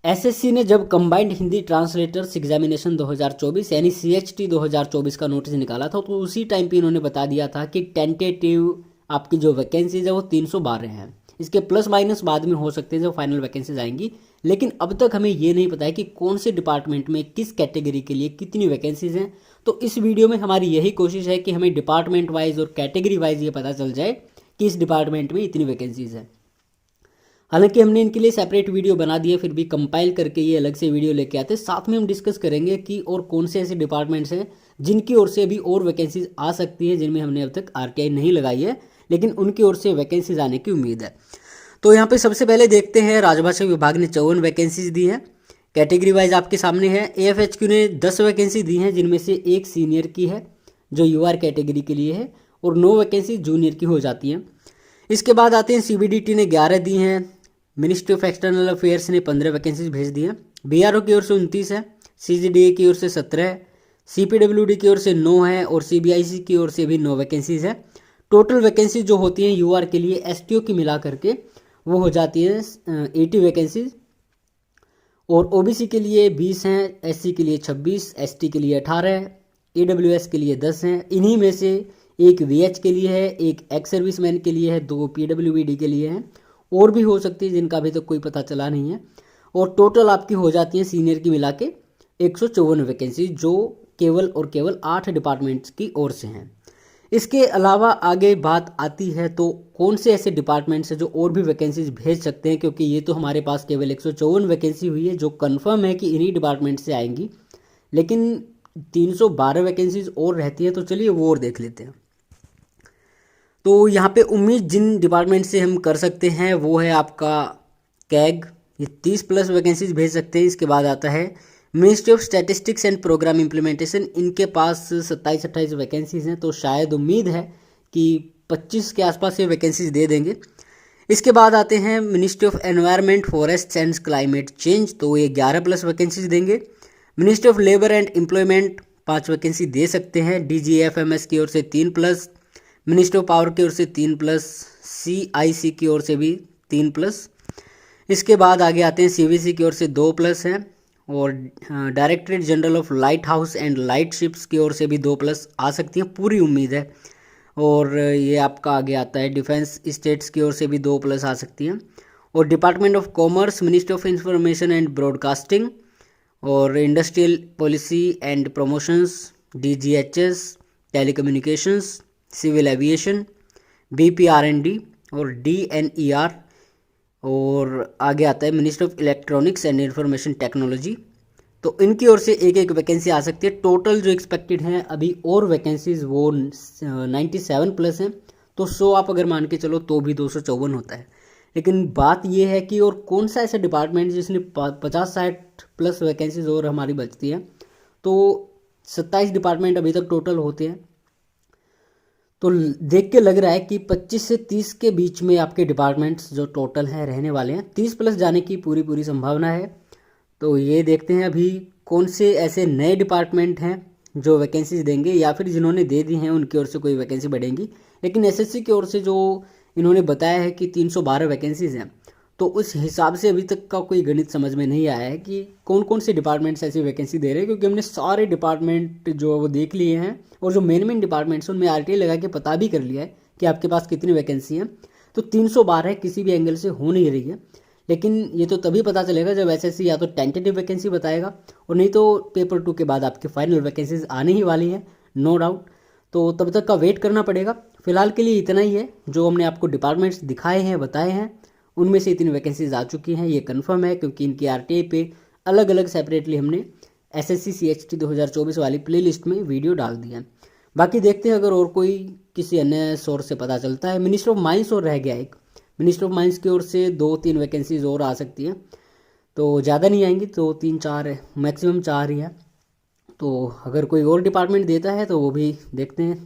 SSC ने जब combined Hindi translators examination 2024 यानी सीएचटी 2024 का नोटिस निकाला था, तो उसी टाइम पे इन्होंने बता दिया था कि टेंटेटिव आपकी जो वैकेंसीज है वो 312 हैं। इसके प्लस माइनस बाद में हो सकते हैं जब फाइनल वैकेंसीज आएंगी, लेकिन अब तक हमें ये नहीं पता है कि कौन से डिपार्टमेंट में किस कैटेगरी के लिए कितनी वैकेंसीज हैं। तो इस वीडियो में हमारी यही कोशिश है कि हमें डिपार्टमेंट वाइज और कैटेगरी वाइज ये पता चल जाए कि इस डिपार्टमेंट में इतनी वैकेंसीज हैं। हालांकि हमने इनके लिए सेपरेट वीडियो बना दिया, फिर भी कंपाइल करके ये अलग से वीडियो लेके आते, साथ में हम डिस्कस करेंगे कि और कौन से ऐसे डिपार्टमेंट्स हैं जिनकी ओर से अभी और वैकेंसीज आ सकती है, जिनमें हमने अब तक आरटीआई नहीं लगाई है, लेकिन उनकी ओर से वैकेंसीज आने की उम्मीद है। तो यहाँ पे सबसे पहले देखते हैं, राजभाषा विभाग ने 54 वैकेंसीज दी है। कैटेगरी वाइज आपके सामने है। एएफएचक्यू ने 10 वैकेंसी दी हैं, जिनमें से एक सीनियर की है जो यूआर कैटेगरी के लिए है, और 9 वैकेंसी जूनियर की हो जाती हैं। इसके बाद आते हैं सीबीडीटी ने 11 दी हैं। मिनिस्ट्री ऑफ एक्सटर्नल अफेयर्स ने 15 वैकेंसीज भेज दी हैं। बीआरओ की ओर से 29 है, सीजीडीए की ओर से 17 है, सीपीडब्ल्यूडी की ओर से 9 है, और सीबीआईसी की ओर से भी 9 वैकेंसीज है। टोटल वैकेंसी जो होती हैं यूआर के लिए एसटीओ की मिला करके वो हो जाती है 80 वैकेंसीज, और ओबीसी के लिए 20 हैं, एससी के लिए 26, एसटी के लिए 18 है, ईडब्ल्यूएस के लिए 10 हैं। इन्हीं में से एक वीएच के लिए है, एक एक्स सर्विसमैन के लिए है, 2 पीडब्ल्यूबीडी के लिए हैं, और भी हो सकती है जिनका अभी तक कोई पता चला नहीं है। और टोटल आपकी हो जाती है सीनियर की मिला के 154 वैकेंसी, जो केवल और केवल 8 डिपार्टमेंट्स की ओर से हैं। इसके अलावा आगे बात आती है तो कौन से ऐसे डिपार्टमेंट्स हैं जो और भी वैकेंसीज भेज सकते हैं, क्योंकि ये तो हमारे पास केवल 154 वैकेंसी हुई है जो कंफर्म है कि इन्हीं डिपार्टमेंट से आएंगी, लेकिन 312 वैकेंसीज और रहती है। तो चलिए वो और देख लेते हैं। तो यहाँ पे उम्मीद जिन डिपार्टमेंट से हम कर सकते हैं वो है आपका कैग, ये 30 प्लस वैकेंसीज भेज सकते हैं। इसके बाद आता है ministry of statistics and programme implementation, इनके पास 27-28 वैकेंसीज हैं, तो शायद उम्मीद है कि 25 के आसपास ये वैकेंसीज दे देंगे। इसके बाद आते हैं ministry of environment, forest and climate change, तो ये 11 प्लस वैकेंसीज देंगे। Ministry of labour and employment 5 vacancy दे सकते हैं। डीजीएफएमएस की ओर से 3 प्लस, मिनिस्ट्री ऑफ पावर की ओर से 3 प्लस, सीआईसी की ओर से भी 3 प्लस। इसके बाद आगे आते हैं सीवीसी की ओर से 2 प्लस हैं, और directorate general of light house and light ships की ओर से भी 2 प्लस आ सकती हैं, पूरी उम्मीद है। और ये आपका आगे आता है डिफेंस स्टेट्स की ओर से भी 2 प्लस आ सकती हैं। और department of commerce, ministry of information and broadcasting, और industrial policy and promotions, DGHS, telecommunications, civil aviation, BPRND और डीएनईआर, और आगे आता है ministry of electronics and information technology. तो इनकी ओर से एक एक वैकेंसी आ सकती है। टोटल जो एक्सपेक्टेड हैं अभी और वैकेंसीज वो 97 प्लस हैं, तो 100 आप अगर मान के चलो तो भी 254 होता है। लेकिन बात ये है कि और कौन सा ऐसा डिपार्टमेंट जिसने 50-60 प्लस वैकेंसीज और हमारी बचती हैं। तो 27 डिपार्टमेंट अभी तक टोटल होते हैं, तो देख के लग रहा है कि 25 से 30 के बीच में आपके डिपार्टमेंट्स जो टोटल हैं रहने वाले हैं। 30 प्लस जाने की पूरी पूरी संभावना है। तो ये देखते हैं अभी कौन से ऐसे नए डिपार्टमेंट हैं जो वैकेंसीज देंगे, या फिर जिन्होंने दे दी हैं उनकी ओर से कोई वैकेंसी बढ़ेंगी। लेकिन एसएससी की ओर से जो इन्होंने बताया है कि 312 वैकेंसीज हैं, तो उस हिसाब से अभी तक का कोई गणित समझ में नहीं आया है कि कौन कौन से डिपार्टमेंट्स ऐसी वैकेंसी दे रहे हैं, क्योंकि हमने सारे डिपार्टमेंट जो वो देख लिए हैं, और जो मेन डिपार्टमेंट्स हैं उनमें आरटीआई लगा के पता भी कर लिया है कि आपके पास कितनी वैकेंसी हैं। तो 312 किसी भी एंगल से हो नहीं रही है, लेकिन ये तो तभी पता चलेगा जब एसएससी या तो टेंटेटिव वैकेंसी बताएगा, और नहीं तो पेपर 2 के बाद आपकी फाइनल वैकेंसीज आने ही वाली हैं, नो डाउट। तो तब तक का वेट करना पड़ेगा। फिलहाल के लिए इतना ही है, जो हमने आपको डिपार्टमेंट्स दिखाए हैं बताए हैं, उनमें से इतनी वैकेंसीज आ चुकी हैं, ये कंफर्म है, क्योंकि इनकी आरटीआई पे अलग अलग सेपरेटली हमने एसएससी सीएचटी 2024 वाली प्लेलिस्ट में वीडियो डाल दिया। बाकी देखते हैं अगर और कोई किसी अन्य सोर्स से पता चलता है। मिनिस्टर ऑफ माइंस और रह गया एक, मिनिस्टर ऑफ माइंस की ओर से 2-3 वैकेंसीज और आ सकती हैं, तो ज़्यादा नहीं आएंगी, तो 3-4 है, मैक्सिमम 4 ही है। तो अगर कोई और डिपार्टमेंट देता है तो वो भी देखते हैं।